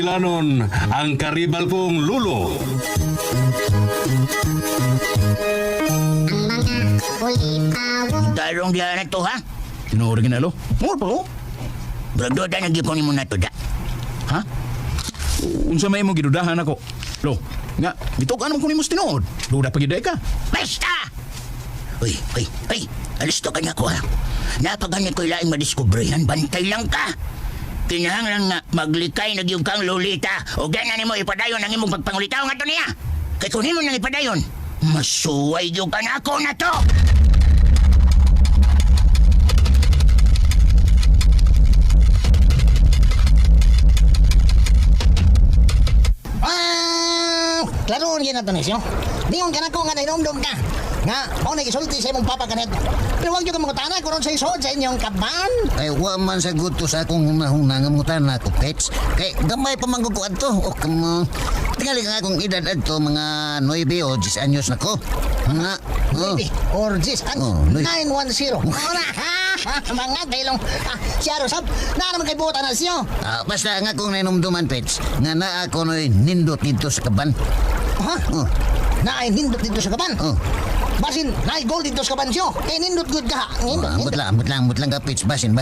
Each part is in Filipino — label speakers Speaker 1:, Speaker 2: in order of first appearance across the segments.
Speaker 1: hangganon ang karibal kong lulo.
Speaker 2: Darong diyan na to, ha?
Speaker 3: Tinuod ginalo. Mo pa oh.
Speaker 2: Bragdo da nagipon mo na to, da.
Speaker 3: Ha? Unsa may mo gidudahan ako? Lo, nga bitukan mo kun imong tinuod. Duda pa giday ka.
Speaker 2: Basta! Uy, alis to kanya ko, ha? Napaganyan ko ilaing madiskubrihan, bantay lang ka. Kinahanglan nga maglikay nagyug kang lolita o ganyan mo ipadayon ang imong pagpangulitaw nga to niya. Kay kung himo nang ipadayon, masuway yung ka na ako na to!
Speaker 4: Klaro yun na to, Nisyo. Diyon ka na ko nga nainomdom ka. Nga, ako nagisulti sa imong papa kanet. Pero huwag nyo ka mga tanay kung sa isod sa inyong kaban.
Speaker 5: Ay, wa man sa gusto sa akong hunahuna nga mutan na ako, Pets. Kay, gamay pa mangguguan to. O, kamo. Tingali ka nga akong edad to, mga 9 o 10 anyos na ko. Nga,
Speaker 4: Maybe, or this,
Speaker 5: Oh,
Speaker 4: 910. Ora, mga kailong. Siya Rosab, na naman kay buta na siyo.
Speaker 5: basta nga akong nainumduman, Pets. Nga na ako no'y nindot dito sa kaban.
Speaker 4: Ha?
Speaker 5: Oh,
Speaker 4: Naay nindot dito sa kaban.
Speaker 5: oh.
Speaker 4: Basin, naay gold dito sa kaban siyo. Kay nindot good ka.
Speaker 5: Ambot lang ka, Pets. Basin.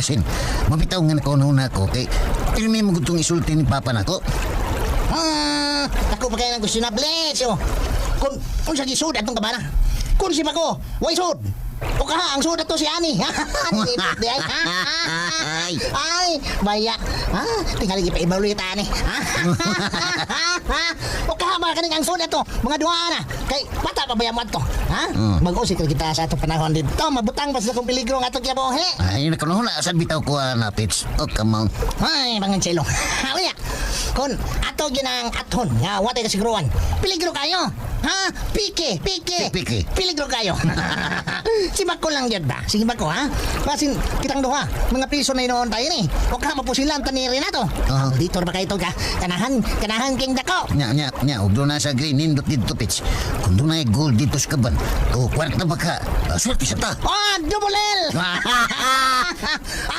Speaker 5: Mabitaw nga na na ako. Kay, ilmi mo gutong isulti ni Papa na ko.
Speaker 4: Ako pa kayo ng gusto na bless. Kung sa gisod atong kabana. Kung si Mako, way sud. O ka ang sud ato si Ani. Ay, baya. Tingali pa ibalita ni. O ka ba kaning ang sud ato, mga duha na. Kay bata pa bayamad to. Mag-usik kita sa atong panahon dito. Mabutang pa sa kong peligro nga ato kaya bohe.
Speaker 5: Ay, nakanahon na. Saan bitaw ko na, Pets? O, come on.
Speaker 4: Ay, mga chelo. Uya, kun ato ginang aton nga watay kasiguruan. Peligro kayo. Ha? Pike.
Speaker 5: Pike.
Speaker 4: Peligro kayo. Si Mako lang yun ba? Sige Mako, ha? Basin, kitang duha. Mga piso na inoon tayo ni. O ka mapusilan taniri na to. Dito ba kayo to ka? Kanahan king dako.
Speaker 5: Nya, ug doon na sa green nindot dito, Pets. Kung doon na gold dito sa kaban, o kwarta ba ka? Swerte sa ta.
Speaker 4: Double L!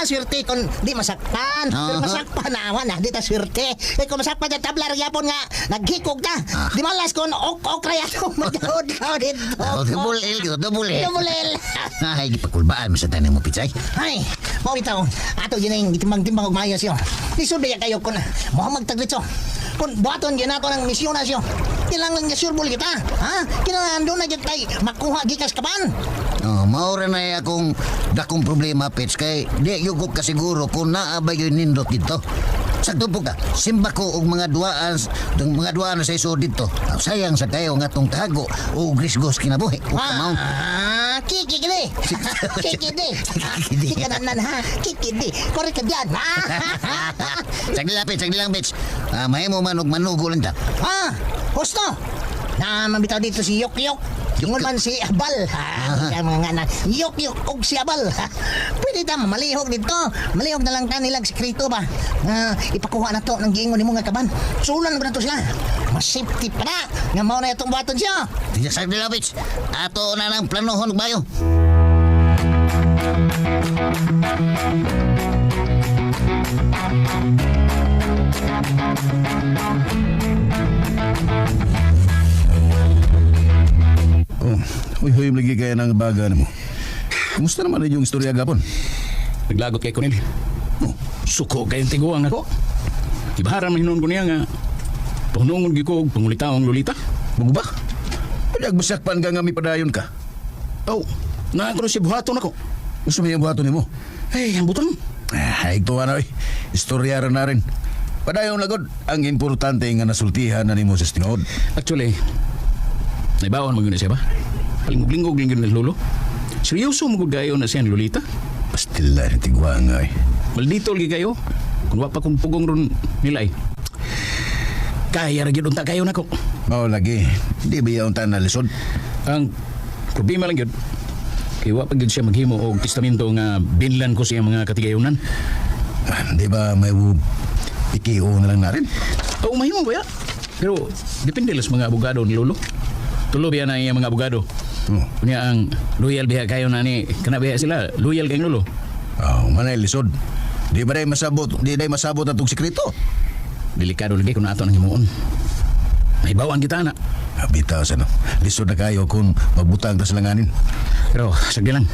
Speaker 4: Swerte kung di masakpan. Pero masakpan na awan na, di ta swerte. Kung masakpan na tablar yapon nga, naghikog ta. Di malas kung okra yato, magdaod ka dito.
Speaker 5: Double L yun, double L.
Speaker 4: Double L!
Speaker 5: Ay, gipakulbaan mo sa tanin mo, Pets, ay.
Speaker 4: Ay, mau itaw, ato yun yung itimbang-timbang og mayos yun. Isod ba kayo kung mo magtagritso. Kung buhaton yun ako ng misyon na siyo. Kailangan nga surebol kita. Ha? Kailangan doon na dyan tayo makuha gikas kapan.
Speaker 5: Maura na akong dakong problema, Pets, kay di yung ko kasiguro kung naabay yung nindot dito. Sakto po ka, simba ko og mga duaan na sa iso dito. Sayang sa kayo nga tong tago o grisgos kinabuhi. O kamaw.
Speaker 4: Kikidi. Kikidi. Kikananan ha. Kikidi. Korek ka dyan.
Speaker 5: Sagli lang, Pets. May mo manugo lang ta.
Speaker 4: Gusto. Mabitaw dito si Yok. Yung man si Abal. Yung mga nga na Yok og si Abal. Pwede ta malihog dito. Malihog na lang ta nilang sekreto ba. Ipakuha na to ng giingon ni mga kaban. Sulan ba na to sila. Mas safety pa na. Nga mao na itong baton siya.
Speaker 5: Tiyak sagli lang, Pets. Ato na lang planohon bayo.
Speaker 3: Huy lagi kaya ng baga mo. Kumusta naman rin yung istorya gapon? Naglagot kay Kunil. Suko kayong tiguang ako. Ibaharan man hinuon ko niya nga pangunungon ko pangulitaw ang lolita. Bago ba? Pinagbasakpan ka nga may padayon ka. Na ako si buhaton ako. Gusto mo yung buhaton mo? Ay, ang buton. Ito ano eh. Istorya rin na rin. Padayon lagod, ang importante nga nasultihan na ni mo sa stingod. Actually, naibawan mo yun na siya ba? Lingog-lingog lang yun na lolo. Seryoso mo gayo na siya ang lolita? Pastila ng tigwa nga eh. Maldito lagi kayo. Kung wapa kong pugong ron nila eh. Kaya rin yun unta kayo na ko. Oo lagi. Hindi ba yung unta na lisod? Ang problema lang yun. Kaya wapa yun siya maghimo o testamento nga binlan ko siya mga katigayunan. Di ba may ikiho na lang na rin? Oo, mahimo ba ya? Pero depende lang sa mga abogado ni lolo. Tulo biya na yung mga abogado. Kunya ang loyal biya kayo na ni kana biya sila loyal kay lolo. Manay lisod. Di ba day masabot atong sekreto? delikado lagi kung nato nang himuon. Mahibawaan kita na.
Speaker 6: Bitaw sa no. Lisod na kayo kung magbutang ta sa langanin.
Speaker 3: Pero sagdi lang.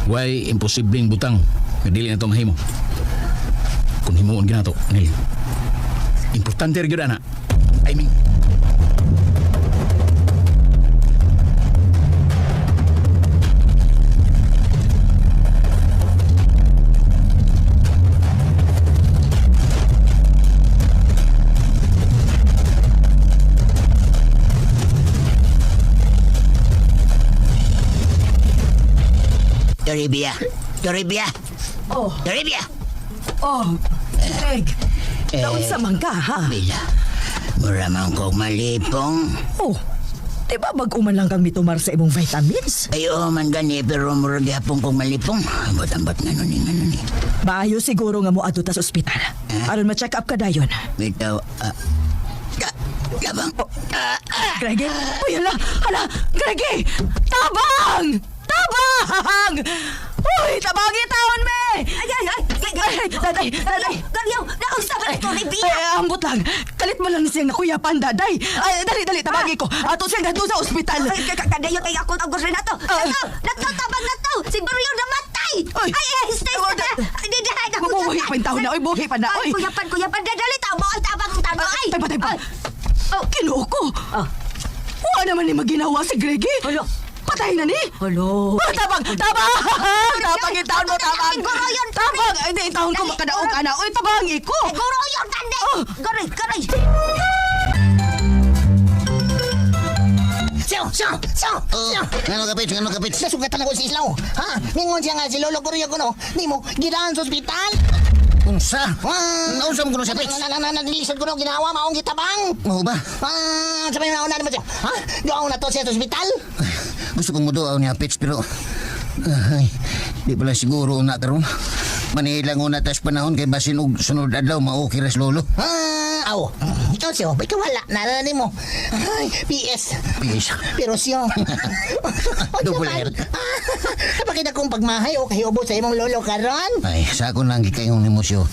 Speaker 3: Why imposibleng butang nga dili na to mahimo. Kung himuon gina to, Nel. Importante rin yun, ana. I mean,
Speaker 2: Toribia. Toribia.
Speaker 7: Oh,
Speaker 2: Toribia.
Speaker 7: oh, Greg. Taon sa mangka, ha?
Speaker 2: Bila. Mura man kong malipong.
Speaker 7: Oh, di ba bag-uman lang kang mitumar sa imong vitamins?
Speaker 2: Ay, man gani, pero mura gihapon kong malipong. Ambot-ambot nga nun ni.
Speaker 7: Bayo siguro nga mo adto ta sa ospital. Aron ma-check up ka dayon.
Speaker 2: Bitaw, labang.
Speaker 7: Greg, uy, hala, Greg! Tabang! Tabang! Uy, tabang itawon me! Daday!
Speaker 8: Ganyaw, naunsa ba ito, Ribia?
Speaker 7: Ambot lang. Kalit mo lang siyang nakuyapan, daday. Dali, tabagi ko. Ato siyang nandun sa ospital.
Speaker 8: Kadayon kay ako ang gusto na to. Nagtatabang na to. Siguro yung namatay.
Speaker 7: Ay.
Speaker 8: Stay.
Speaker 7: Buhi pa yung taon na. Uy, buhi pa na. Uy.
Speaker 8: Kuyapan. Dali, tabo. Ay, tabang. Ay.
Speaker 7: Tay pa. Kinuha ko. Wala naman ni maginawa si Greggy.
Speaker 8: Alo.
Speaker 7: Patay na ni.
Speaker 8: Alo.
Speaker 7: Tabang! Tabang itawon mo, tabang!
Speaker 8: Siguro yun,
Speaker 7: Tabang! Hindi, itawon ko makadaog ka na. Uy, tabang ko!
Speaker 8: Siguro yun, tanda. Garay.
Speaker 5: Ngano kapit?
Speaker 4: Nasugatan ako si Islaw. Ha? Ningon siya nga si Lolo Guryo ko no. Di mo, gidaan sa ospital.
Speaker 5: Unsa? Unsa mo kuno sa pitch?
Speaker 4: Nanilisod ko no, ginawa, maong gitabang.
Speaker 5: Mo ba?
Speaker 4: Sabay na naman siya. Ha? Doon na to siya sa ospital.
Speaker 5: Gusto kong muduaw niya pitch pero ay, di pala siguro na karon. Manilang una tas panahon kay basin og sunod adlaw maokey ras lolo.
Speaker 4: Ikaw siyo, ikaw wala, naranin mo. Ay, PS. Pero siyo.
Speaker 5: Double R.
Speaker 4: Kapag akong pagmahay o kahiubos sa imong lolo karon.
Speaker 5: Ay, sa ako lang gikayong ni Musyo.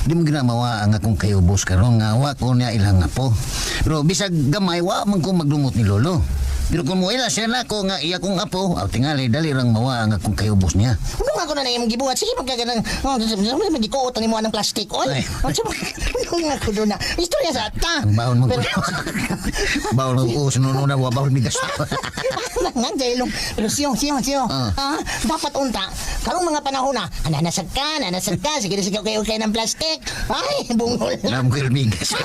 Speaker 5: Di mo ginamawa ang akong kayubos karon nga wa ko niya ilang apo. Pero bisag gamay wa man ko magdumot ni lolo. Pero kung mo ila siya na ko nga iya kong apo, aw tingali dali rang mawa ang akong kayubos niya.
Speaker 4: Kung ako na imong gibuhat, sige magkaganang, magikuot ni mo ng plastic, oy. Kung ako doon na, istorya sa ata.
Speaker 5: Ang baon mo ko. Baon mo ko, sununod na wa baon migas.
Speaker 4: Nang jailong, pero siyo. Dapat unta, karong mga panahon na, nanasag ka, sige kayo ng plastic. Ay, bungol.
Speaker 5: Alam ko yung migas.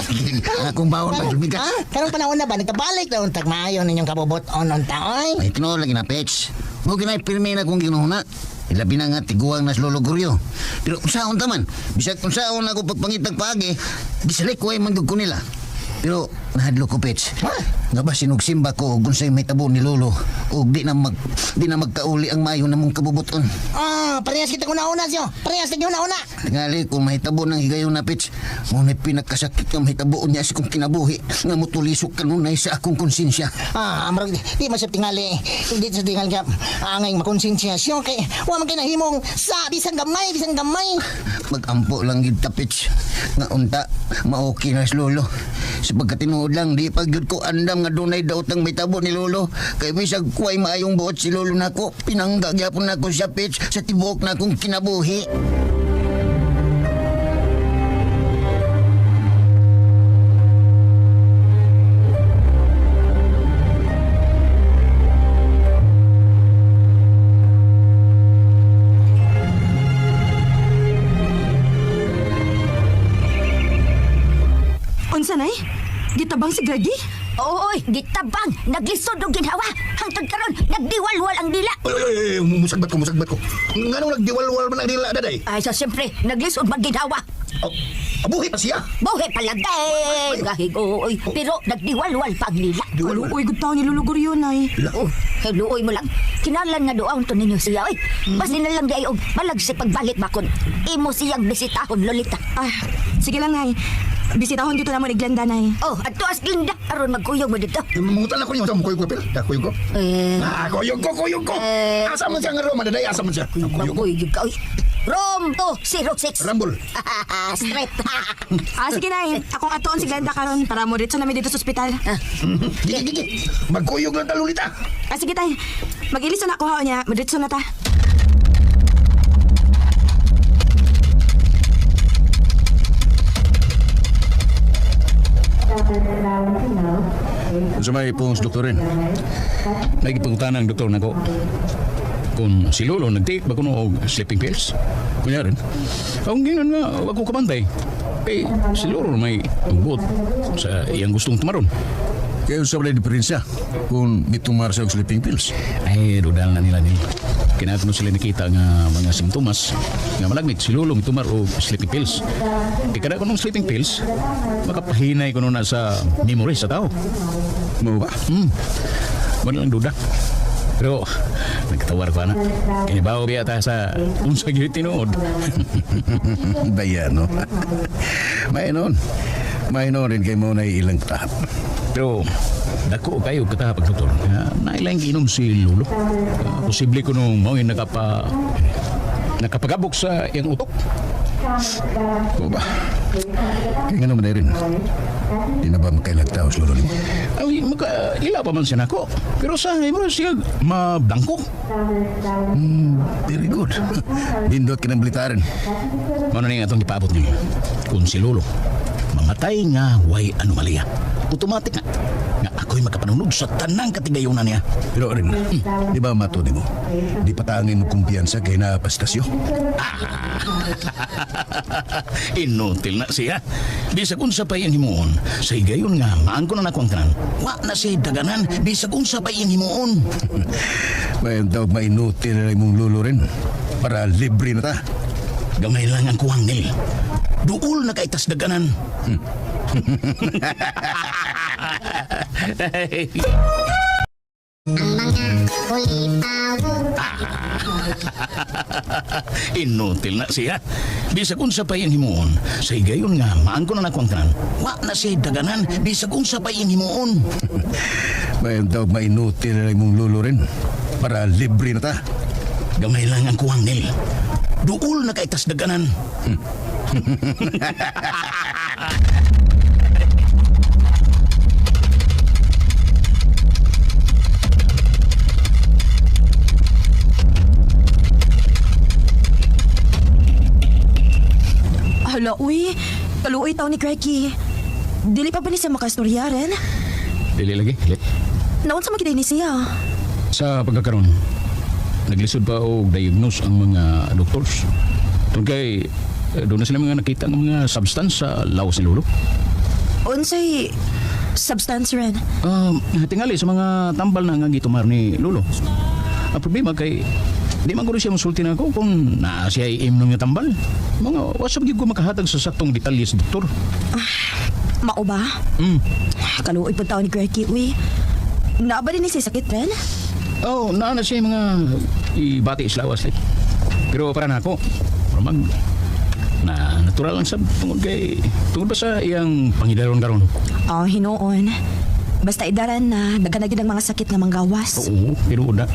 Speaker 5: Akong baon pa yung migas.
Speaker 4: Karong panahon na ba, nagkabalik na untag maayo ninyong kabobot on taoy.
Speaker 5: Ay, tinood lagi na, Pets. Mo ginay pirmi na kung ginuhuna. Ilabi na nga tiguang nas Lolo Guryo. Pero kung saan taman, bisag kung saan ako pagpangitag paagi, gisalik ko ay manggug ko nila. Pero nahadlo ko, Pets. Nga ba sinugsimba ko kung sa'yo may tabo ni Lolo o di na magkauli ang mayo na mong kabubuton.
Speaker 4: Parehas kita una siyo. Parehas kita una.
Speaker 5: Tingali kung mahitabo ng higayon na, Pets, ngunit pinagkasakit ng mahitabo niya sa kong kinabuhi nga mutulisok kanunay sa akong konsensya.
Speaker 4: Marag, di masap tingali. Hindi sa tingali ka, angay makonsensya siyo. Kay, huwag man kinahimong sa bisang gamay.
Speaker 5: Mag-ampo lang gid ta, Pets. Nga unta, maoki na si Lolo. Sa pagkatinuod lang, di pagyud ko andam nga dunay daotang may tabo ni Lolo. Kay bisag kuway maayong buot si Lolo nako, pinangga gyapon nako sa Pets sa tibuok na akong kinabuhi.
Speaker 7: Unsa nay? Gitabang si Greggy?
Speaker 8: Oy, gitabang, naglisod og ginhawa. Hangtod karon, nagdiwalwal ang dila.
Speaker 6: Ay, musagbat ko. Nganong nagdiwalwal man ang dila, daday?
Speaker 8: Ay, so siyempre, naglisod man ginhawa.
Speaker 6: Abuhi pa siya.
Speaker 8: Buhay palagay, gahigoy. Pero nagdiwalwal pa ang dila.
Speaker 7: Uy, good taon ni Lolo Guryo, nay.
Speaker 8: Kay luoy mo lang. Kinalan nga doon to ninyo siya, oy. Basta na lang di ay og malag si pagbalik bakon. Imo siyang bisitahon, Lolita.
Speaker 7: Sige lang, nay. bisitahon dito na mo ni Glenda na eh.
Speaker 8: Oh, ato as Glinda. Aron magkuyog mo dito.
Speaker 6: Mangutan ako niyo sa kuyog ko, Pel. Kuyog ko.
Speaker 8: Eh,
Speaker 6: Kuyog ko. Asa man siya nga Roma, daday, asa man siya. Kuyog ko.
Speaker 8: magkuyog ka. Uy. Rom 206.
Speaker 6: Rambol.
Speaker 8: Straight.
Speaker 7: Sige na eh. Akong atoon si Glenda karon para mo ritso namin dito sa ospital.
Speaker 6: Gigi. Magkuyog lang talulita.
Speaker 7: Sige tay. Mag-ilis na ako niya. Madritso na ta.
Speaker 3: Sa may pong doktorin. Nagipangutanan ang doktor nako. Kung si Lolo nag-take ba kuno og sleeping pills? Kunya rin. Ang ginan nga, wag ko kabantay. Eh, si Lolo may ugot sa iyang gustong tumaron.
Speaker 1: Kaya sa wala diferensya kung mitumar sa sleeping pills.
Speaker 3: Ay, rudal na nila nila. Kinato sila nakita nga mga simptomas nga malagmit si Lolo mitumar og sleeping pills. Di kada ko ng sleeping pills, makapahinay ko na sa memory sa tao.
Speaker 1: Mo ba?
Speaker 3: Wala lang duda. Pero, nagkatawar ko na. Kinibaw biya ta sa unsa gyud tinuod.
Speaker 1: Bayan, no? May noon. May noon rin kayo mo na ilang tahap.
Speaker 3: Pero, dako kayo katapag doktor. Nailang inom si Lolo. Posible ko nung mo yung nakapagabok sa iyang utok.
Speaker 1: Mo ba? Kaya nga naman na rin. Di na ba makailagtaos, Lolo ni mo?
Speaker 3: Ay, ila pa man siya nako. Pero sa mo siya mabangko.
Speaker 1: Very good. Bindot ka ng balitaran.
Speaker 3: Ano na yung atong ipaabot niyo? Kung si Lolo, mamatay nga way anomalya. Automatic nga ako'y makapanunod sa tanang katigayunan niya.
Speaker 1: Pero rin, di ba mato ni mo? Di patangin mo kumpiyansa kay napastasyo?
Speaker 3: Inutil na siya. Bisag unsa pa iyang himuon. Sa higayon nga, maan ko na nakuang tanan. Wa na siya daganan. Bisag unsa pa iyang himuon.
Speaker 1: Bayan daw mainutil na mong Lolo rin. Para libre na ta.
Speaker 3: Gamay lang ang kuwang nil. Duol na kaitas daganan. Inutil na siya. Bisag unsa pa iyang himuon. Sa higayon nga, maan ko na nakuang tanan. Wa na siya daganan. Bisag unsa pa iyang himuon.
Speaker 1: Bayan daw mainutil na mong Lolo rin. Para libre na ta.
Speaker 3: Gamay lang ang kuwang nil. Duol na kaitas daganan.
Speaker 7: Hala, uy. Kaluoy tao ni Cracky. Dili pa ba ni siya makastorya rin?
Speaker 3: Dili lagi. Lit.
Speaker 7: Naon sa makita ni siya?
Speaker 3: Sa pagkakaroon, naglisod pa o diagnose ang mga doctors. Tungkol kay, doon na sila mga nakita ng mga substance sa lawas ni Lolo.
Speaker 7: Unsay substance rin?
Speaker 3: Tingali sa mga tambal na nga gitumar ni Lolo. Ang problema kay, di man ko rin siya musulti na ako kung na siya iimnom nga tambal. Mga wasap gid ko makahatag sa saktong detalye sa doktor.
Speaker 7: Mao ba? Kaluoy pa tao ni Cracky, uy. Naaba din ni siya sakit rin?
Speaker 3: Oh, naana siya yung mga ibati sa lawas. Pero para na ako, mag na natural lang sa tungod ba sa iyang pangidaron karon.
Speaker 7: Hinoon. Basta idaran na daganagid ang mga sakit nga manggawas.
Speaker 3: Oo, pero uda.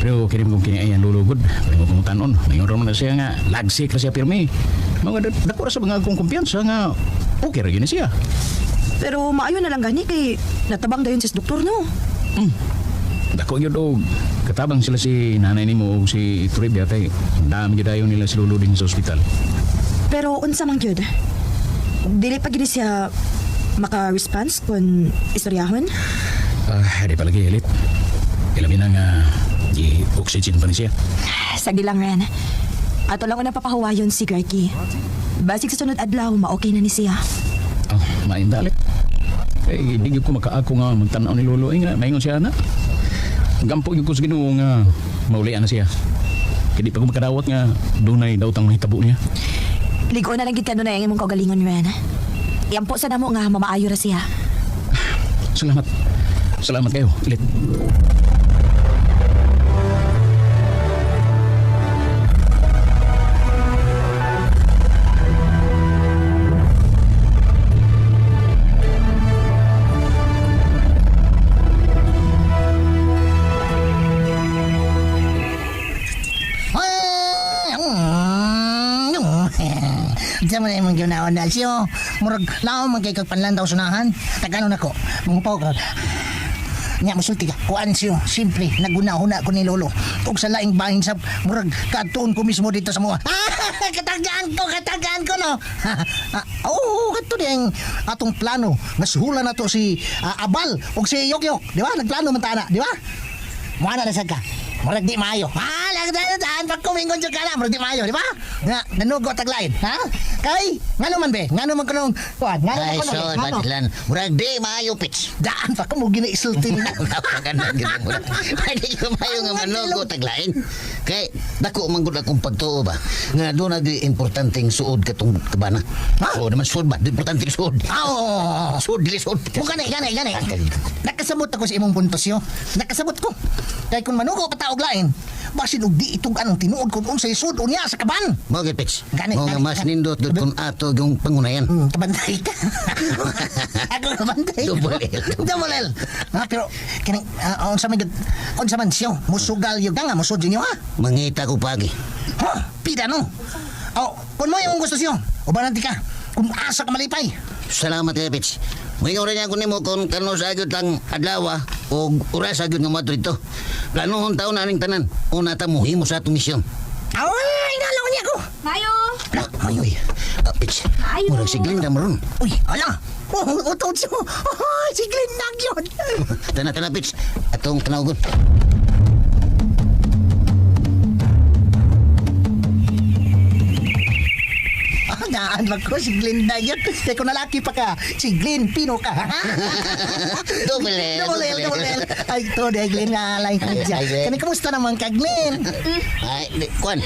Speaker 3: Pero kirim kong kini ayan lulugod. Pero mo kung tanon, mayon man na siya nga lagsik na siya pirmi. Mga dako ra sa mga kong kumpiyansa nga okay ra gyud siya.
Speaker 7: Pero maayo na lang gani kay natabang dayon sa doktor no.
Speaker 3: Dako yun og katabang sila si nanay nimo o si Trivia tay. Dami gidayon nila si Lolo din sa ospital.
Speaker 7: Pero unsa man gyud? Dili pa gid siya maka-response kun istoryahon?
Speaker 3: Di palagi elit. Ilabi na nga i-oxygen pa ni siya.
Speaker 7: Sagdi lang ren. Ato lang ko napapahawayon si Cracky. Basig sa sunod adlaw, ma-okay na ni siya.
Speaker 3: Maindalit. Eh, di ko makaako nga magtanaw ni Lolo. Nga, maingon siya na. Gampo yung ko sa Ginoo nga maulian na siya. Kaya di pa ko makadawat nga dunay daw tang mahitabo niya.
Speaker 7: Ligo na lang gid kano na yung imong kaugalingon ren. Yan po sa namo nga mamaayo ra siya.
Speaker 3: Salamat. Salamat kayo. Ilit.
Speaker 4: Diyan mo na yung ginawa na siyo. Murag, lao man kay kagpanlandaw sunahan. Tagano na ko. Mungupaw ka. Nya masulti ka. Kuan siyo. Siyempre, naguna-huna ko ni Lolo. Kung sa laing bahin sa murag, katuon ko mismo dito sa mga. Katagaan ko, no? Oo, kato din atong plano. Nasuhula na to si Abal o si Yokyok. Di ba? Nagplano man tana, di ba? Muna na ka. Murag di maayo. Lagdaan pag kumingon dyan ka na. Murag di maayo, di ba? Nga, nanugo taglain. Ha? Kay, ngano man be? Ngano man kanong, kuhan? Ngano man
Speaker 5: Ay,
Speaker 4: kanong,
Speaker 5: so, batilan. Murag di maayo, Pits.
Speaker 4: Daan pa ka mo ginaisulti na.
Speaker 5: Napaganda gina mo. Pwede ka mayo nga manugo taglain. Kay, dako man gud akong pagtuo ba. Nga doon importanteng suod katong kabana. Oo naman suod ba? Importanteng suod.
Speaker 4: Oo.
Speaker 5: Suod, dili suod.
Speaker 4: Kung gani. Nakasabot ako sa imong puntos yo. Nakasabot ko. Kaya kung manugo pataog lain, basin og di itong anong tinuod kung unsay sud unya sa kaban.
Speaker 5: Mo gid, Pits.
Speaker 4: Gani,
Speaker 5: Mo nga
Speaker 4: gani,
Speaker 5: mas
Speaker 4: gani.
Speaker 5: nindot gud kung ato yung pangunayan.
Speaker 4: Kabantay ka. Ako kabantay.
Speaker 5: Double L.
Speaker 4: Double L. Pero kini unsa man siyo, musugal yo nga musud niyo ha.
Speaker 5: Mangita ko pagi.
Speaker 4: Ha, pida no. Oh, kung mo yung gusto siyo, ubanan ti ka. Kung asa ka malipay.
Speaker 5: Salamat kay Pits. Ngayon rin ako nimo kung kano sa agad lang adlaw o oras agad nga madto dito. Planohon taon na ning tanan. Una ta mohimo sa atong misyon.
Speaker 4: Ay, nalaw niya ko.
Speaker 8: Mayo!
Speaker 5: Mayoy. Pits.
Speaker 8: Ayo.
Speaker 5: Murag sigling na maron.
Speaker 4: Uy, ala. Utod siyo. Oh, si Glenn nagyon.
Speaker 5: Tana Pits. Atong tanawgon.
Speaker 4: Daan lang ko si Glenn na yun. Kaya kung nalaki pa ka, si Glenn Pino ka.
Speaker 5: Double L.
Speaker 4: Double L. Ay, ito na Glenn nga lang ka dyan.
Speaker 5: Ay,
Speaker 4: Kani, kamusta naman ka, Glenn?
Speaker 5: Ay, Kwan.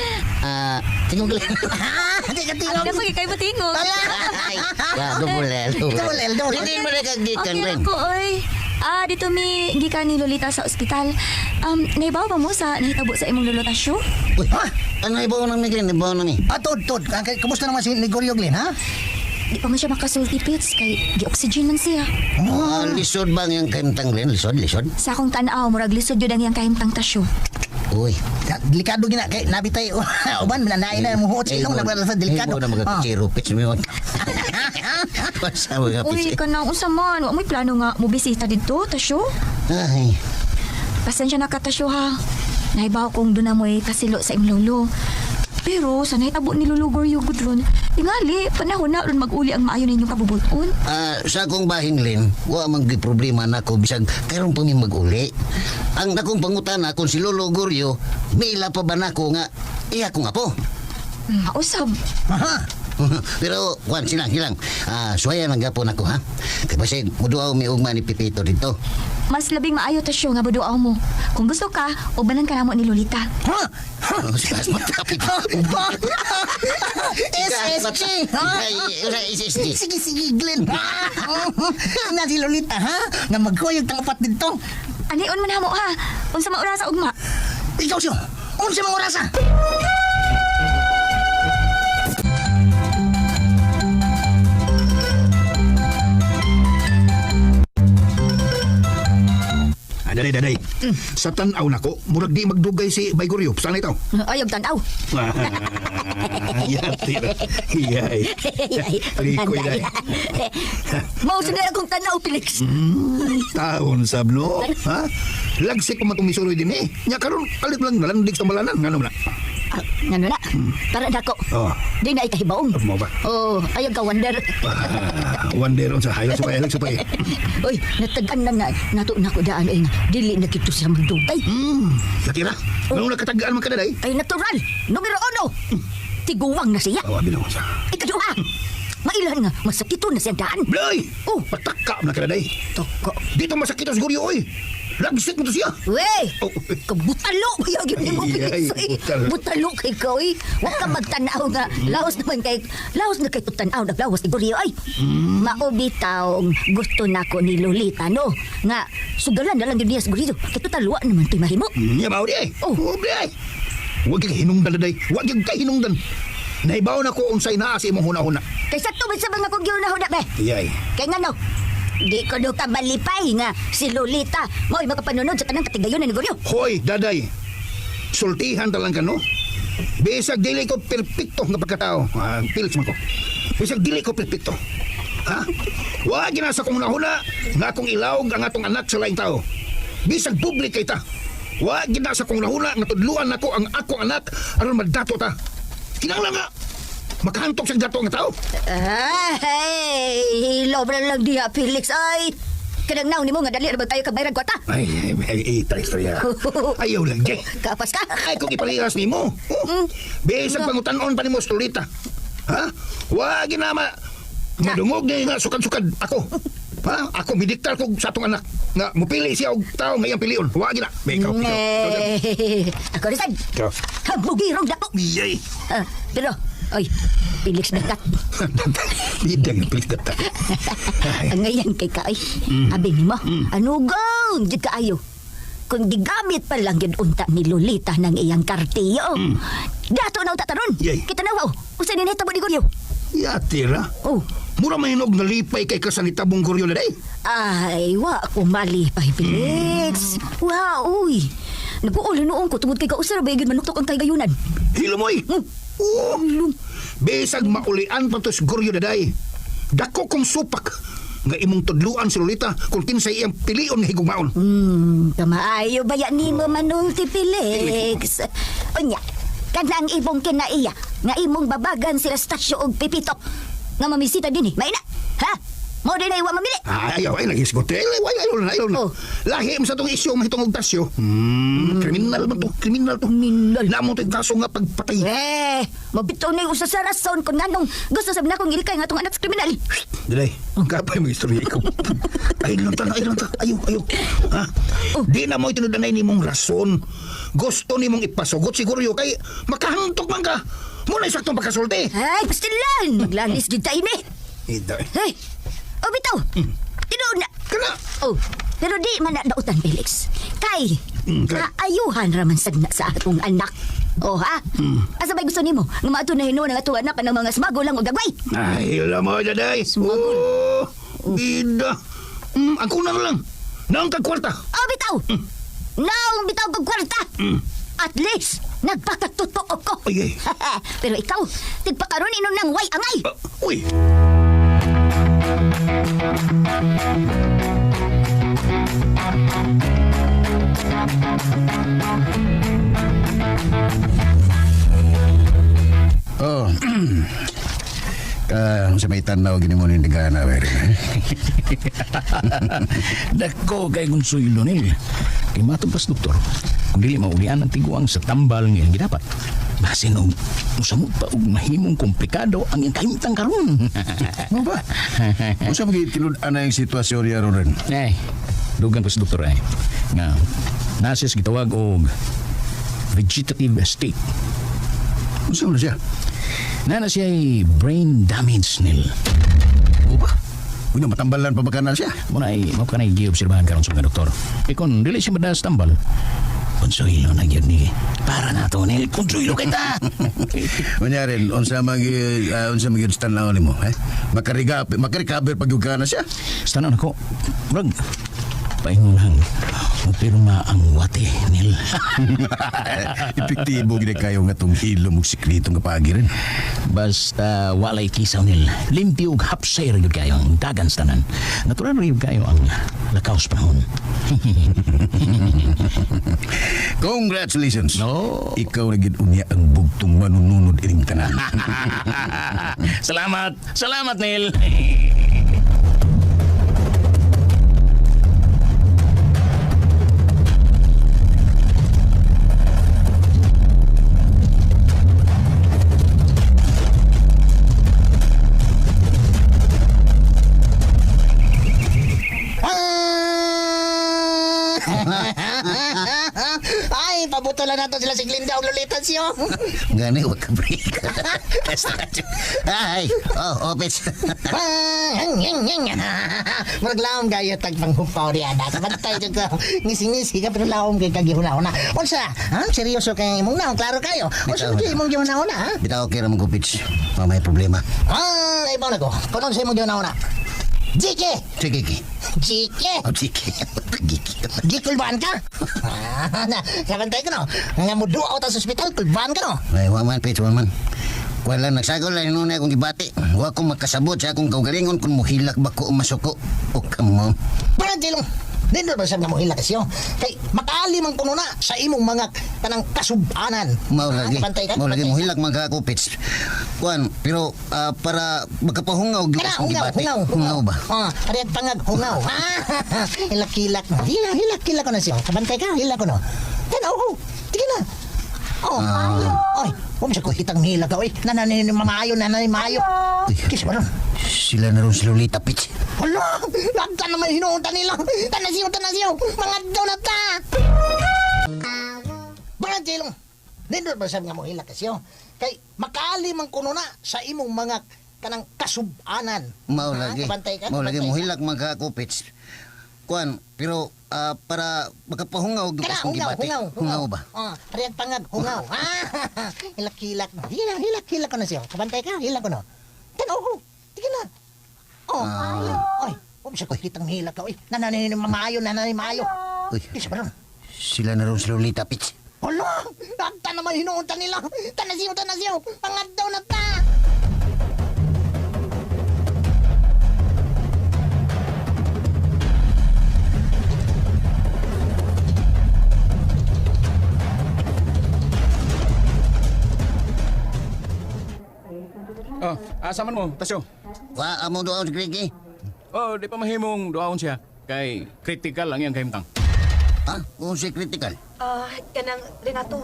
Speaker 5: Tingog lang.
Speaker 4: Hindi ka tingog.
Speaker 8: Ako kayo matingog.
Speaker 5: Ay, double L.
Speaker 4: Double L.
Speaker 5: Hindi mo nakagikan,
Speaker 8: Okay
Speaker 5: Glenn.
Speaker 8: lang ko, oy. Dito mi gikan ni Lolita sa ospital. Naibaw ba mo sa nahitabo sa imong lolotasyo?
Speaker 5: Uy, ano ibaw na mi, Glenn? Ibaw na mi.
Speaker 4: Tod. Kamusta naman si Gregorio, Glenn, ha?
Speaker 8: Di pa man siya makasulti, Pits, kay gi-oxygen man siya.
Speaker 5: Lisod bang yung kantang, Glenn? Lisod?
Speaker 8: Sa akong tanaw, murag lisod yun ang iyang kahimtang tasyo.
Speaker 5: Uy.
Speaker 4: Delikado gina kay nabitay uban minanain na mo hot silong nagbalasa delikado.
Speaker 5: Ibaw na magkakachiro, Pits mo yun. Basta mga
Speaker 8: Uy,
Speaker 5: Pits.
Speaker 8: kanang unsa man, wa mo'y plano nga mo bisita dito, tasyo.
Speaker 5: Ay.
Speaker 8: Pasensya na ka, tasyo ha. Naibaw kong doon na mo'y kasilo sa imong lolo. Pero sa nahitabo ni Lolo Goryo Gudron, tingali, panahon na ron mag-uli ang maayo ninyong kabubuton.
Speaker 5: Sa akong bahin, Glenn, wa mang problema na ko bisag karon pa mi mag-uli. Ang akong pangutana kung si Lolo Goryo, mila pa ba nako nga iya kong apo?
Speaker 8: Mausab.
Speaker 5: Pero, Juan, silang. Suwaya ng gapon ako, ha? Kasi, muduaw mi ugma ni Pipito dito.
Speaker 8: Mas labing maayo tasyo nga buduaw mo. Kung gusto ka, ubanan ka namo ni Lolita.
Speaker 5: Sikas matapit.
Speaker 4: SSG.
Speaker 5: SSG.
Speaker 4: Sige, Glenn. Na si Lolita, ha? Nga magkuyog tangapat dito.
Speaker 8: Anion man hamo ha. Unsa maura sa ugma?
Speaker 4: Ikaw siyo. Unsa mang orasa?
Speaker 6: Daday. Sa tanaw na ko, murag di magdugay si Baygoryo. Saan ito?
Speaker 8: Ayog tanaw.
Speaker 6: Iyay. Rikoy day.
Speaker 8: Mao sa akong tanaw, Felix.
Speaker 6: Taon sabno. Ha? Lagsik pa matong misuroy din eh. Nya karon kalit lang nalandig sa malanan. Ngano na?
Speaker 8: Ngano na? Para dako.
Speaker 6: Oh.
Speaker 8: Di na ikahibaong.
Speaker 6: Mo ba?
Speaker 8: Oh, ayog ka wonder.
Speaker 6: Wanderon sa hayag supay.
Speaker 8: Oy, natagan na nato na ko daan ay dili na kito siya magdugay.
Speaker 6: Nakira? Ngano nakatagaan man ka daday?
Speaker 8: Ay natural. Numero 1. Tiguwang na siya.
Speaker 6: Awa binaw siya.
Speaker 8: Ikaduha. Mailan nga masakito na siya daan.
Speaker 6: Blay!
Speaker 8: Oh.
Speaker 6: Pataka man ka daday.
Speaker 8: Toko.
Speaker 6: Dito masakit ang siguro oy. Lagsik mo to siya.
Speaker 8: Wey!
Speaker 6: Oh.
Speaker 8: Kabutalo! Yagin ni mo,
Speaker 6: Ay,
Speaker 8: Felix.
Speaker 6: butalo.
Speaker 8: Butalo kay ko, eh. Huwag ka magtanaw nga. Laos naman kay... Laos na kay tutanaw. Naglawas ni Goryo, ay. Maubitaw. Gusto na ko ni Lolita, no? Nga, sugalan na lang yun niya sa Goryo. Kaya tutalwa naman ito'y mahimo.
Speaker 6: Nya mao di ay.
Speaker 8: Oh.
Speaker 6: Blay! Huwag kang hinungdan daday. Huwag kang kahinungdan. Naibaw na ko unsay naa sa imong huna-huna.
Speaker 8: Kay sa tubig sa mga kong yun na huda, be.
Speaker 6: Iyay.
Speaker 8: Kay nga, no? Di ko do ka malipay nga si Lolita. Mo'y makapanunod sa tanang katigayon ni Goryo.
Speaker 6: Hoy, daday. Sultihan talang ka, no? Bisag dili ko perpekto nga pagkatao. Felix man ko. Bisag dili ko perpekto. Ha? Wa ginasa kong nahuna nga akong ilawog ang atong anak sa laing tao. Bisag public kay ta. Wa ginasa kong nahuna nga tudluan nako ang akong anak aron magdato ta. Kinahanglan nga makahantok sa dato nga tao.
Speaker 8: Ay, lobra lang diha, Felix. Ay, kanang naon nimo nga dali ra ba tayo kag bayran kwarta?
Speaker 6: Ay, istorya. Ayaw lang, Jay.
Speaker 8: Kapas ka.
Speaker 6: Ay, kung ipalihas ni mo. Bisag pangutanon pa ni mo, Stolita. Ha? Wa ginama. Madungog na nga sukad-sukad ako. Ha? Ako midiktar ko sa atong anak. Nga, mupili siya og tao ngayang pilion. Wa gina. May ikaw.
Speaker 8: Ako rin,
Speaker 6: Ikaw.
Speaker 8: Habugirong dako.
Speaker 6: Yay.
Speaker 8: Pero, oy, Felix Dagat.
Speaker 6: Bidang pilit data.
Speaker 8: Ang ngayon kay Kaay, abi ni mo, anugong, di kaayo. Kung digamit pa lang yun unta ni Lolita ng iyang kartiyo. Dato na tataron.
Speaker 6: Yay.
Speaker 8: Kita na wow. Usa ni neta mo di Goryo.
Speaker 6: Yatira.
Speaker 8: Oh.
Speaker 6: Mura mahinog na lipay kay kasanita mong guryo na day.
Speaker 8: Ay, wa ko mali pa, Felix. Wow, uy. Nag-uuli noon ko tungod kay kausara ba yung manuktok ang kagayunan.
Speaker 6: Hilo mo eh. Oo. Bisag maulian pa to sa guryo na day. Dako kong supak nga imong tudluan si Lolita kung kinsay iyang pilion nga higugmaon.
Speaker 8: Kamaayo ba yan ni mo manulti, Felix? Unya, kanang ibong kinaiya nga imong babagan sila stasyo og pipitok nga mamisita din eh. Maina, ha? Mo din ay wa mamili.
Speaker 6: Ayaw, ay lagi sigote. Ayaw na.
Speaker 8: Oh.
Speaker 6: Lahi mo sa itong isyo, mahitong og tasyo. Kriminal man to. Kriminal to.
Speaker 8: Kriminal.
Speaker 6: Namo to yung kaso nga pagpatay.
Speaker 8: Mabitaw na yung usa sa rason kung nganong gusto sabi na akong ilikay nga itong anak sa kriminal.
Speaker 6: Dilay, kapay mo istorya ikaw. Ayun lang ta. Ayaw. Ha? Di na mo itinudanay ni mong rason. Gusto ni mong ipasugot siguro yun kay makahantok man ka. Muna isaktong pagkasulti.
Speaker 8: Ay, pastilan! Maglanis gid ta ini. Hey! Oh, bitaw! Tinuod na!
Speaker 6: Kana!
Speaker 8: Oh, pero di man na dautan, Felix. Kay,
Speaker 6: kay.
Speaker 8: kaayuhan raman sad na sa atong anak. Oh, ha? Asa ba'y gusto nimo? Nga maato na hinuwa ng atong anak ng mga smago lang o gagway?
Speaker 6: Ay, alam mo, daday. Oh, bida. Ang kunang lang. Naong kagkwarta.
Speaker 8: Oh, bitaw! Naong bitaw kong kwarta! At least, nagpakatutok ko.
Speaker 6: Ay.
Speaker 8: Pero ikaw, tigpakaroon inom ng way angay.
Speaker 6: Uy.
Speaker 1: Oh. Sa may tanaw, gini mo rin nagana,
Speaker 3: Dako kay Consuelo nil. Kay matubas doktor. Kung dili maulian ang tiguang sa tambal nga gidapat. Basin og musamot pa og mahimong komplikado ang iyang kahimtang karon.
Speaker 1: Mo ba? Kung sa mga tinudan na yung sitwasyon niya ron.
Speaker 3: Ay, dugang ko sa doktor ay. Nga, nasis gitawag og vegetative state.
Speaker 1: Kung saan na siya?
Speaker 3: Na siya ay brain damage nil.
Speaker 1: O ba? Kung na matambalan pa baka na siya.
Speaker 3: Muna ay makanay giobserbahan karon sa mga doktor. Ikon dili siya madalas tambal. Consuelo na gyud ni para nato ni Consuelo kita.
Speaker 1: Manyarin, unsa magiging tanaw ni mo, eh? Makarikaber pag yung na siya.
Speaker 3: Sa tanan ako, murag paingon lang. Pirma ang wate nil.
Speaker 1: Epektibo gina kayo nga tong hilo mong sikreto nga pagirin.
Speaker 3: Basta walay kisaw nil. Limpyo ug hapsay ra gyud kayo ang dagan sa tanan. Natural ra gyud kayo ang lakaws panahon.
Speaker 1: Congratulations.
Speaker 3: No.
Speaker 1: Ikaw na gid unya ang bugtong manununod ining tanan.
Speaker 3: Salamat Nil.
Speaker 4: Ay, pabutolan nato sila si Glinda o Lolita siyo.
Speaker 5: Gani, wag ka break. Ay, opits.
Speaker 4: Maglaom kayo tagpanghupaw riya. Bantay dyan ko. Ngisi-ngisi ka pero laom kayo kagihuna-una. Unsa? Seryoso kayo imong naon? Klaro kayo? Unsa mo kayo imong gihuna-una?
Speaker 5: Bitaw okay ra mong kupits. Mamay problema.
Speaker 4: Ibaw na ko. Kung sa imong gihuna-una? Jike!
Speaker 5: Sige,
Speaker 4: Jike!
Speaker 5: Sige.
Speaker 4: Gikulbaan ka? Kabantay ka no? Nga mo duwa ta sa ospital, kulbaan ka no?
Speaker 5: Ay, waman, Pits, waman. Wala nagsagol lang nung akong gibati. Wa ko makasabot sa akong kaugalingon kung muhilak ba ko o masuko. O kamo.
Speaker 4: Parang dilong. Dito ba sabi nga mo hila kasyo? Kay makaali man kuno na sa imong mga kanang kasubanan.
Speaker 5: Mao lagi.
Speaker 4: Kabantay ka?
Speaker 5: Mao lagi
Speaker 4: Kabantay.
Speaker 5: muhilak man ka ako, Pits. Kuan, pero para magkapahungaw gyud
Speaker 4: Kana,
Speaker 5: akong
Speaker 4: hungaw,
Speaker 5: gibati.
Speaker 4: hungaw.
Speaker 5: Hungaw ba?
Speaker 4: Parehag pangag, hungaw. Hilak-hilak na. Hilak-hilak ko na siya. Kabantay ka, hilak ko na. Tanaw ko. Tige na. Oy, huwag siya ko hitang hilak ka. Oy, nananin mamayo, nananin mayo. Kis ba ron?
Speaker 5: Sila na ron si Lolita, Pits.
Speaker 4: Hala, lagta naman hinuunta nila. Tanasiyo. Mga donata. Parang dilong. Dito ba sabi nga mo hilak kasyo? Kay makaali man kuno na sa imong mga kanang kasubanan.
Speaker 5: Mao
Speaker 4: Ha?
Speaker 5: lagi.
Speaker 4: Kabantay ka?
Speaker 5: Mao lagi
Speaker 4: Kabantay ka?
Speaker 5: muhilak man ka ako, Pits. Kuan, pero para magkapahungaw gyud
Speaker 4: Kana,
Speaker 5: akong gibati. Hungaw ba?
Speaker 4: Parehag pangag, hungaw. Hilak-hilak na. Hilak-hilak ko na siya. Kabantay ka, hilak ko na. Tanaw ko. Tige na. Oy, huwag siya ko hitang hilak ka. Oy, nananin mamayo.
Speaker 5: Uy.
Speaker 4: Kis ba ron?
Speaker 5: Sila na ron si Lolita, Pits.
Speaker 4: Hala, lagta naman hinuunta nila. Tanasiyo. Mga donata.
Speaker 3: Oh, asa man mo, Tasyo?
Speaker 5: Wa amo doon si Gregi.
Speaker 3: Oh, di pa mahimong duaon siya. Kay critical lang yan kahimtang.
Speaker 5: Ha? Kung si critical.
Speaker 7: Kanang Renato,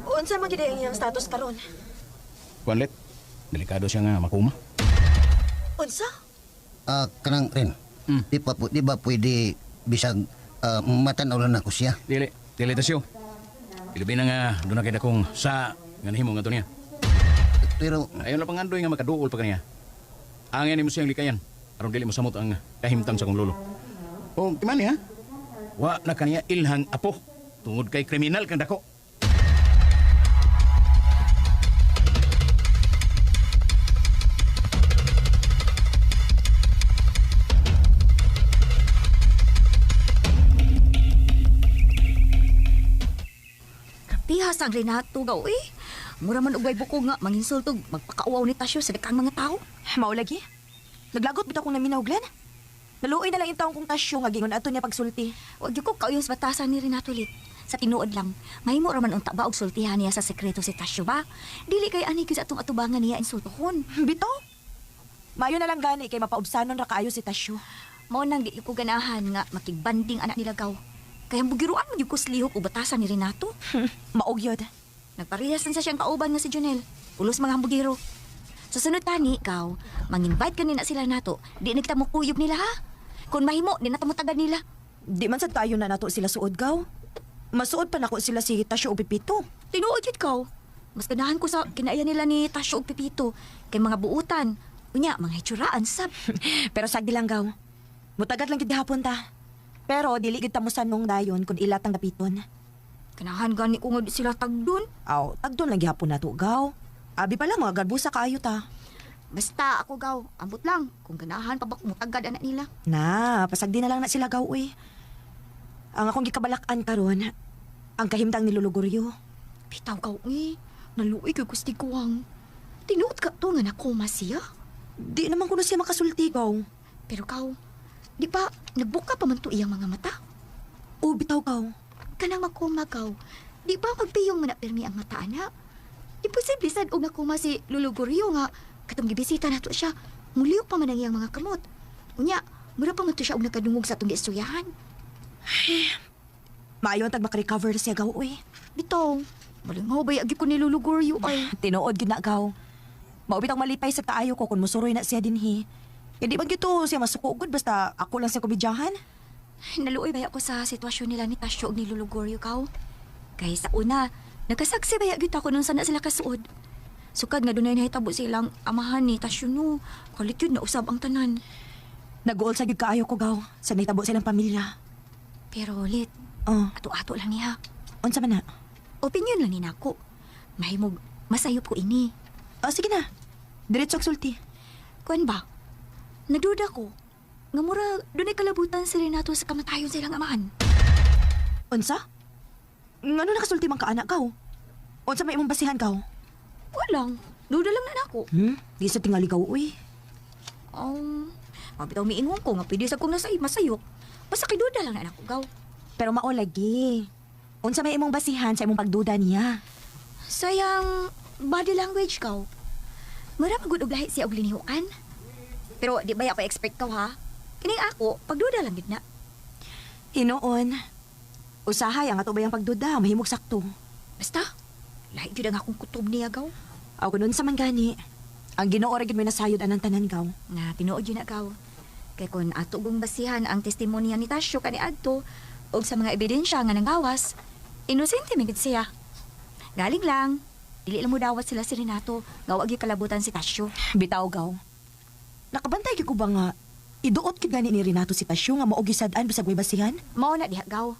Speaker 7: unsa man gid ang iyang status karon?
Speaker 3: Kwanlet, delikado siya nga makuma.
Speaker 7: Unsa?
Speaker 5: Kanang rin. Di ba pwede bisag matanaw lang ako siya?
Speaker 3: Dili Tasyo. Ilabi na nga, doon na kita kung sa nga nahimo nga to niya.
Speaker 5: Pero
Speaker 3: Ayaw na pangandoy nga makaduol pa kaniya. Angin mo siyang likayan. Aron dili mo samot ang kahimtang sa kong lolo. O, timani ha? Wa na kaniya ilhang apo. Tungod kay kriminal kang dako.
Speaker 8: Pihas ang Renato gaw eh. Mura man ugay buko nga manginsultog magpakauaw ni Tasyo sa dakang mga tao.
Speaker 7: Mao lagi. Naglagot bitaw kong naminaw, Glenn. Naluoy na lang yung taong kong tasyo nga gingon ato niya pagsulti.
Speaker 8: Wag gyud ko kauyos batasan ni Renato lit. Sa tinuod lang, mahimo ra man unta ba og sultihan niya sa sekreto si Tasyo ba? Dili kay ani gyud sa atong atubangan niya insultohon.
Speaker 7: Bitaw? Mayo na lang gani kay mapaubsanon ra kaayo si Tasyo.
Speaker 8: Mao nang di ko ganahan nga makigbanding anak nila gaw. Kaya bugiruan mo gyud ko slihok og batasan ni Renato.
Speaker 7: Maog yun.
Speaker 8: Nagparehas na sa siyang kauban nga si Junel. Ulos mga hambugiro. Sa sunod tani, ikaw, mang-invite ka nina sila nato. Di nagtamo kuyog nila ha. Kung mahimo, di natamo tagad nila.
Speaker 7: Di man sa tayo na nato sila suod gaw. Masuod pa nako sila si Tasyo o Pipito.
Speaker 8: Tinuod yun kaw. Mas ganahan ko sa kinaya nila ni Tasyo ug Pipito. Kay mga buutan. Unya, mga hitsuraan sab.
Speaker 7: Pero sagdi lang gaw. Mutagat lang gid hapon ta. Pero dili gid ta mo sanong dayon kun ilatang dapiton.
Speaker 8: Ganahan gani ko nga di sila tagdun.
Speaker 7: Aw, tagdon lang gihapon nato gaw. Abi pala mga garbusa kaayo ta.
Speaker 8: Basta ako gaw, ambot lang. Kung ganahan pa ba mo tagad anak nila.
Speaker 7: Na, pasagdi na lang na sila gaw eh. Ang akong gikabalakan karon, ang kahimtang niluluguryo.
Speaker 8: Bitaw gaw naluoy kay gusti ko ang. Tinuod ka to nga nakoma siya.
Speaker 7: Di naman kuno siya makasulti gaw.
Speaker 8: Pero kaw, di pa nagbuka pa man to iyang mga mata?
Speaker 7: O bitaw gaw.
Speaker 8: Kanang makumagaw, di ba magpiyong manapirmi ang mata, anak? Di posible sad og nakuma si Luluguryo nga katong gibisita nato siya. Muliw pa man ang iyang mga kamot. Unya, mura pa man to siya og nakadungog sa atong giistoryahan.
Speaker 7: Maayo ang tag makarecover siya gaw eh.
Speaker 8: Bitaw, malingaw ba yagi ko ni Luluguryo ay.
Speaker 7: Tinuod gid na gaw. Maubitang malipay sa kaayo ko kung musuroy na siya dinhi. Hindi man gito siya masukugod basta ako lang siya kubidyahan.
Speaker 8: Naluoy ba ako sa sitwasyon nila ni Tasyo ug ni Luluguryo kaw? Kay sa una, nagkasaksi ba yagi ako nung sana sila kasuod. Sukad nga dunay nahitabo silang amahan ni Tasyo no. Kalit yun na usab ang tanan.
Speaker 7: Nag-uol sa gid kaayo ko gaw sa nahitabo silang pamilya.
Speaker 8: Pero lit,
Speaker 7: Oh,
Speaker 8: ato-ato lang niya.
Speaker 7: unsa man na?
Speaker 8: Opinion lang ni nako. Mahimog, masayop ko ini.
Speaker 7: Oh, sige na. Diretsok sulti.
Speaker 8: Kuan ba? Nagduda ko. Nga mura, doon ay kalabutan si Renato sa kamatayon sa ilang amaan.
Speaker 7: Unsa? Ngano nakasulti man ka anak ka? Unsa may imong basihan ka?
Speaker 8: Walang, duda lang na ako.
Speaker 7: Di sa tingali ka, uy.
Speaker 8: Mabitaw miingon ko nga pwede sa kong masayok. Basta kay duda lang na ako, gaw.
Speaker 7: Pero mao lagi. Unsa may imong basihan sa imong pagduda niya?
Speaker 8: Sayang, body language kaw. Mura magud og lahi siya og linihukan. Pero di ba pa expect kaw ha? Kining ako, pagduda lang gid na.
Speaker 7: Hinoon. Usahay ang ato bayang pagduda, mahimog sakto.
Speaker 8: Basta, lahi jud ang akong kutob niya gaw.
Speaker 7: Aw kunon sa man gani. Ang Ginoo ra gid may nasayod anang tanan gaw.
Speaker 8: Nga tinuod yun na gaw. Kay kun ato gong basihan ang testimonya ni Tasyo kaniadto og sa mga ebidensya nga nangawas, inosente man gid siya. Galing lang, dili lang mo dawat sila si Renato nga wa gyud kalabutan si Tasyo.
Speaker 7: Bitaw gaw. Nakabantay gyud ko ba nga iduot gid gani ni Renato si Tasyo nga mao gisadaan bisag way basihan?
Speaker 8: Mao na diha gaw.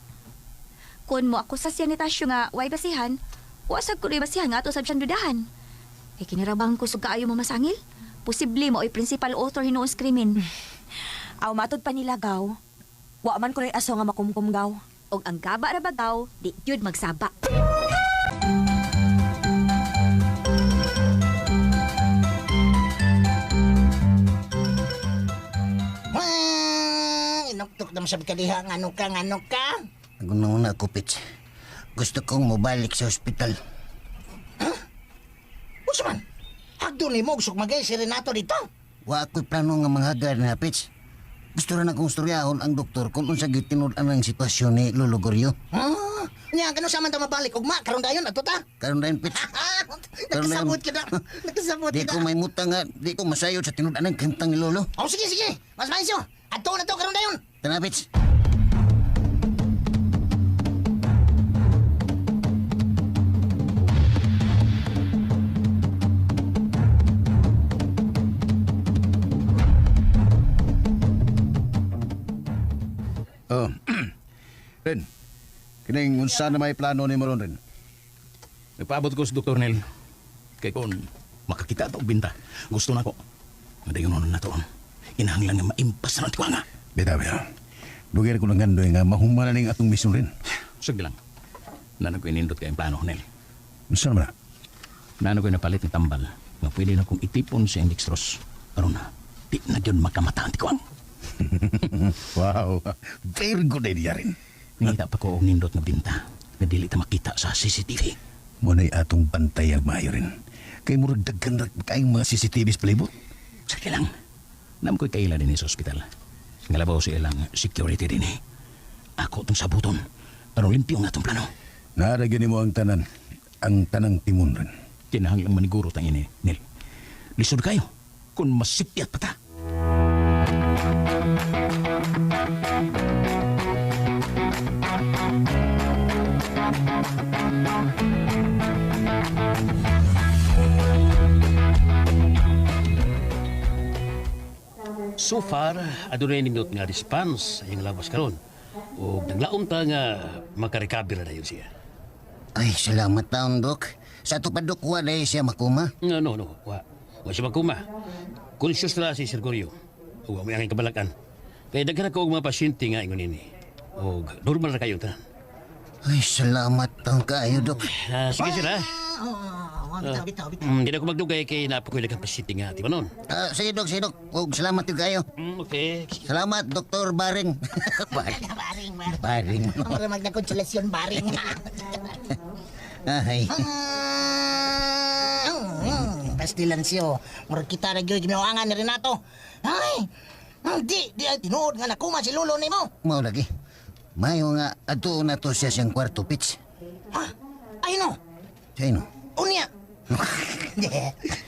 Speaker 8: Kun mo ako sa siya ni Tasyo nga way basihan, wa sad ko basihan nga ato sa siyang dudahan. Kay kinarabang ko sug kaayo mamasangil. Posible mo ay principal author hinuon sa krimen.
Speaker 7: Aw matod pa nila gaw. Wa man ko rin aso nga makumkum gaw.
Speaker 8: Og ang gaba ra ba gaw, di jud magsaba.
Speaker 4: Inuktok naman sa kadiha. Ngano ka?
Speaker 5: Naguna ako, Pits. Gusto kong mabalik sa ospital.
Speaker 4: Usman, agdo ni mo gusto magay si Renato dito.
Speaker 5: Wa ako'y plano nga manghagad na, Pits. Gusto rin akong storyahon ang doktor kung unsa gyud tinud ang sitwasyon ni Lolo Goryo.
Speaker 4: Nya gano sa man ta mabalik ugma karon dayon ato ta.
Speaker 5: Karon dayon, Pits.
Speaker 4: Nakasabot ka na. Nakasabot
Speaker 5: Di
Speaker 4: ka
Speaker 5: ko
Speaker 4: na.
Speaker 5: may mutang nga, di ko masayod sa tinud ang kantang ni Lolo.
Speaker 4: Oh, sige. Mas maisyo. Ato na to karon dayon.
Speaker 5: Tana, Pits.
Speaker 1: Oh, Ren, kining unsa na may plano ni mo ron, Ren?
Speaker 3: Nagpaabot ko sa Dr. Nel. Kay kung makakita ito og binta, gusto na ko. Madayon na to. Inahanglan nga maimpas na ng tiwanga.
Speaker 1: Bitaw. Dugay ko ng gandoy nga mahumana ning atong misyon, Ren.
Speaker 3: Sige lang. Nanan ko inindot kayong plano, Nel.
Speaker 1: Unsa naman na?
Speaker 3: Nanan ko napalit ng tambal nga pwede na kong itipon sa Indextros. Pero na, di na yun makamata ang tikwang.
Speaker 1: Wow, very good idea rin.
Speaker 3: Nangita pa ko og nindot nga binta nga dili ta makita sa CCTV.
Speaker 1: Muna'y atong bantay ang maayo rin. Kay murag daggan ra kayong mga CCTV sa palibot.
Speaker 3: Sige lang. Nam ko'y kaila din sa ospital. Nga labaw sa ilang security din eh. Ako itong sabuton. Pero limpyo nga itong plano.
Speaker 1: Naragyan mo ang tanang timon rin.
Speaker 3: Kinahanglang maniguro tang ini, Nel. Lisod kayo kung masipyat pa ta.
Speaker 9: So far, adunay nindot nga response sa iyang labas karon. O naglaom ta nga makarecover na yun siya.
Speaker 5: Ay, salamat taon, Dok. Sa tupadok wa dahil siya makuma.
Speaker 9: No. Wa siya magkuma. Conscious na si Sir Goryo. O may angin kabalakan. Kaya daghan ako og mga pasyente nga ingon ini. O normal na kayo tanan.
Speaker 5: Ay, salamat taon kaayo, Dok.
Speaker 9: Sige sila.
Speaker 4: Bitaw.
Speaker 9: Hindi na ako magdugay kay napakoy lang pasyente nga. Di ba nun?
Speaker 5: Sige, Dok. Huwag salamat yung kayo.
Speaker 9: Okay.
Speaker 5: Salamat, Dr. Baring. Baring.
Speaker 4: Para magnakonsolasyon baring.
Speaker 5: Ay.
Speaker 4: Pastilansyo. Murag kita na gyud ginawangan ni Renato. Ay. Di ay tinuod nga nakuma si lolo nimo.
Speaker 5: Mao lagi. Mayo nga, ato na to siya siyang kwarto, Pits.
Speaker 4: Ha? Ay no.
Speaker 5: Siya no?
Speaker 4: Unya.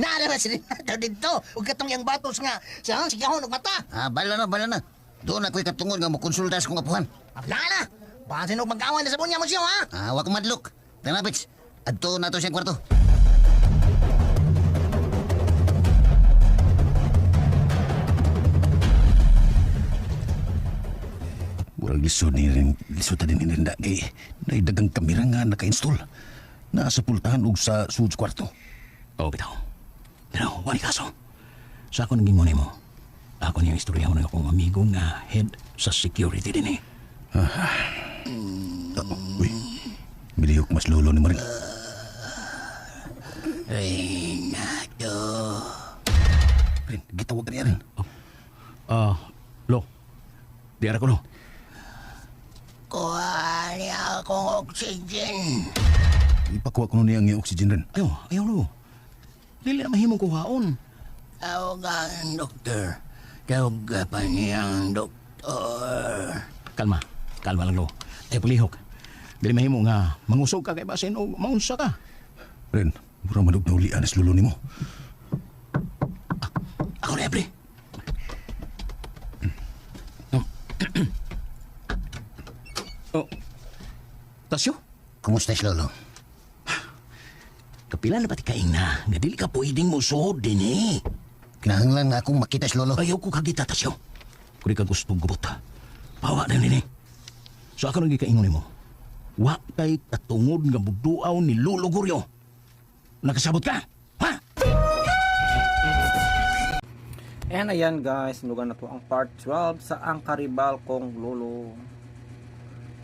Speaker 4: Naara ba si Renato dito? Ug katong yang batos nga. Siyang sigahon og mata.
Speaker 5: Bala na. Doon ako'y katungod nga makonsulta sa kong apuhan.
Speaker 4: Abla na. Basin og mag-awan na sa bunya mo siya ha.
Speaker 5: Wa ko madlok. Tana, Pits. Ato na to siyang kwarto.
Speaker 1: Murag lisod din hininda kay naidagang kamera nga naka-install. Nasa pultahan og sa sud kwarto.
Speaker 3: Oo, bitaw. Pero, wani kaso. Sa ako naging mo. Ako niyang istorya ng akong amigo nga head sa security din eh.
Speaker 1: Uy, bilihok mas lolo ni Maring.
Speaker 2: Renato.
Speaker 1: Rin, gitawag ka niya rin.
Speaker 3: Lo, di ara ko no.
Speaker 2: Kuha niya akong oxygen.
Speaker 1: Ipakuha ko nun niyang yung oxygen rin.
Speaker 3: Ayaw lo. Dili na mahimong kuhaon.
Speaker 2: Tawag ang doktor. Tawag pa niyang doktor.
Speaker 3: Kalma lang lo. Ay palihok. Dili mahimo nga mangusog ka kay basin o maunsa ka.
Speaker 1: Rin, mura madug na ulian is lolo ni mo.
Speaker 3: Ako na, pre. Oh. Tasyo,
Speaker 5: Kumusta si Lolo?
Speaker 3: kapila na pati kaing na. Nga dili ka pwedeng musuhod din eh.
Speaker 5: Kinahanglan nga akong makita si Lolo.
Speaker 3: Ayaw ko kagita, Tasyo. Kung di ka gusto gubot, pawa na yun eh. So ako nang gikaingon mo. Wa kay katungod nga buduaw ni Lolo Goryo. Nakasabot ka? Ha?
Speaker 10: And ayan guys, nugan na to ang part 12 sa ang karibal kong lolo.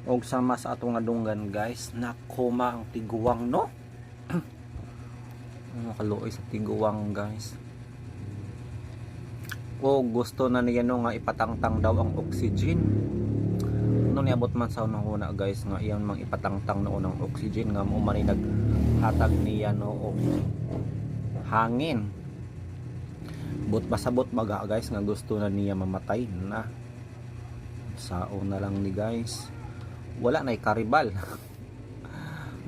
Speaker 10: Og sama sa atong adunggan guys, nakoma ang tiguwang no. Nakaluoy sa tiguwang guys. O gusto na niya no nga ipatangtang daw ang oxygen. No niabot man sa unang una guys nga iyan mang ipatangtang noon ang oxygen nga mo man naghatag niya no og hangin. But pasabot baga guys nga gusto na niya mamatay na. Sao na lang ni guys. Wala na karibal.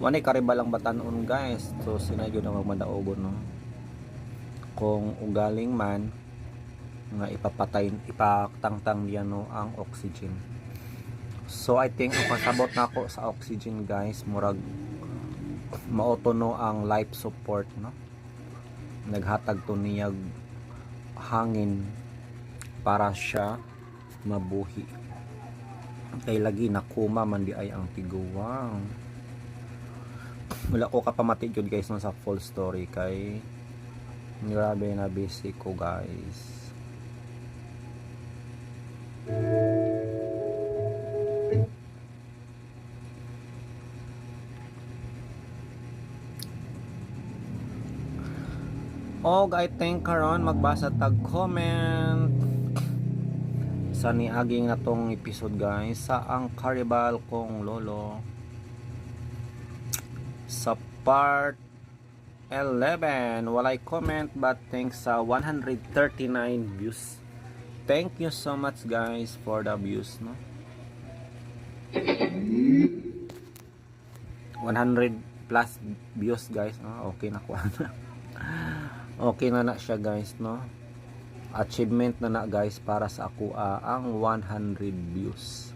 Speaker 10: Wala na karibal ang batanon guys. So sinadyo na magmadaogon no. Kung ugaling man nga ipapatay ipatangtang niya no ang oxygen. So I think ang pasabot na ako sa oxygen guys murag maoto no ang life support no. Naghatag to niya hangin para siya mabuhi. Kay lagi nakuma man di ay ang tiguwang. Wala ko kapamati jud guys no sa full story kay grabe na busy ko guys. Og I think karon magbasa tag comment sa niaging natong episode guys sa ang karibal kong lolo sa part 11. Walay comment but thanks sa 139 views. Thank you so much guys for the views no. 100 plus views guys no? Okay na ko. Okay na siya guys no. Achievement na guys para sa ako ang 100 views.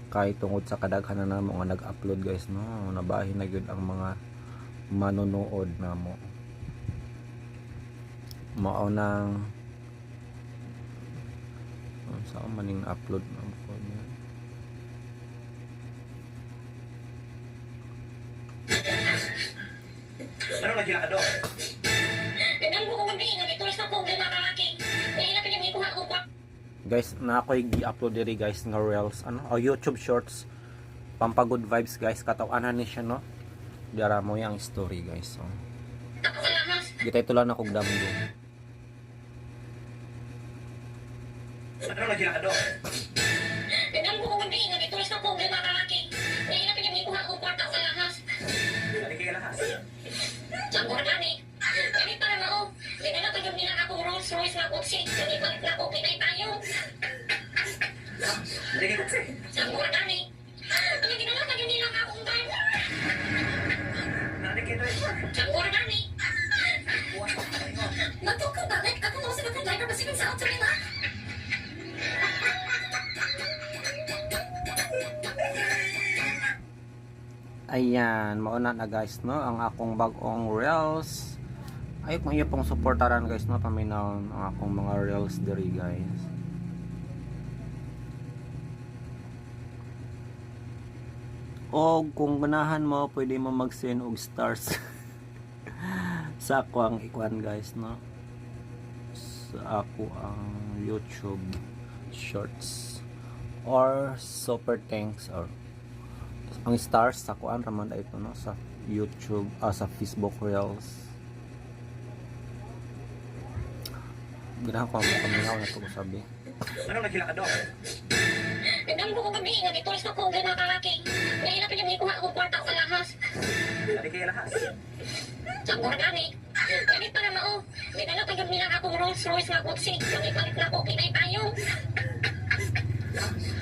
Speaker 10: Kay tungod sa kadaghanan na mo nga nag-upload guys no, nabahin na gyud ang mga manonood na mo. Mao nang sa maning upload na ko niya.
Speaker 9: Ano lagi na do?
Speaker 10: Guys, na ako'y gi-upload diri guys nga reels YouTube shorts pampagood vibes guys katawanan ni siya no. Dara mo yang story guys. So gitay tulan ako damgo.
Speaker 9: Ano lagi na do?
Speaker 11: Tingnan mo kung hindi nga itulis na kong lima kalaki. Hindi na pinamikuha ko kwarta sa lahas.
Speaker 9: Lagi kay lahas.
Speaker 11: Sa gani. Kani para na oh. Hindi na kayo nila akong Rolls Royce na kutsi. Hindi pa na ko pinay tayo.
Speaker 9: Lagi ko say.
Speaker 11: Sa gani. Hindi na kayo nila akong tayo.
Speaker 9: Lagi kay driver.
Speaker 11: Sa gani. Natukaw balik. Ako mo sa mga driver basikin sa auto nila.
Speaker 10: Ayan, mauna na guys no ang akong bagong reels. Ay kung iyo pong supportaran guys no paminaw ang akong mga reels diri guys. O kung ganahan mo pwede mo mag-send og stars sa akong ikuan guys no. sa ako ang YouTube Shorts or Super Thanks or ang stars sa kuan raman ito no sa YouTube sa Facebook Reels. Ganahan ko ang kamihaw na ito ko sabi.
Speaker 11: Nagdami ko kung kami nga ditulis na ko ang mga kalaki. Nahilapin yung ikuha akong kwarta sa lahas.
Speaker 12: Dari kaya lahas.
Speaker 11: Sa gani. Ganit para mao. May dala pa yung nila akong Rolls Royce nga kutsi. Yung ipalit na ko kinay tayo.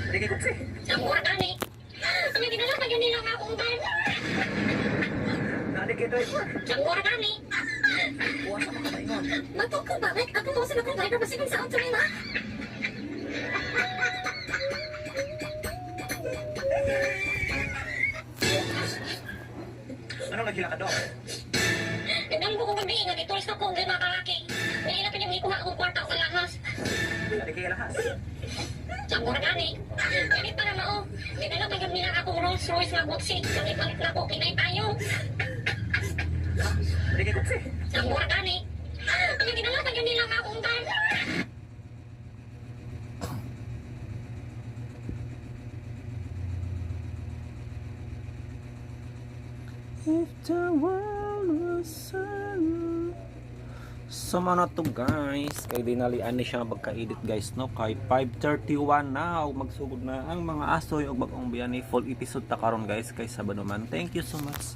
Speaker 12: Dari kaya kutsi.
Speaker 11: Sa gani. Ang ginala pa yung nila akong van.
Speaker 12: Dari kaya driver.
Speaker 11: Sa gani.
Speaker 12: Buwan sa mga kaingon.
Speaker 11: Matok ko bakit? Ako to sila kong driver basikin sa auto nila.
Speaker 12: Anong nagkila ka doon?
Speaker 11: Nagdami ko kung kami nga ditulis na ko ang mga kalaki. Nahilapin yung ikuha akong kwarta sa lahas.
Speaker 12: Dari kaya lahas.
Speaker 11: Sa gani. Ganit para mao. May dala pa yung nila akong Rolls Royce nga kutsi. Yung ipalit na ko kinay tayo.
Speaker 12: Dari kaya kutsi.
Speaker 11: Sa gani. Ang ginala pa yung nila akong van.
Speaker 10: If the world was so na to guys, kay dinalian ni siya magka-edit guys no, kay 5:31 na ug magsugod na ang mga asoy ug bag-ong biyani full episode ta karon guys kay Sabado man. Thank you so much.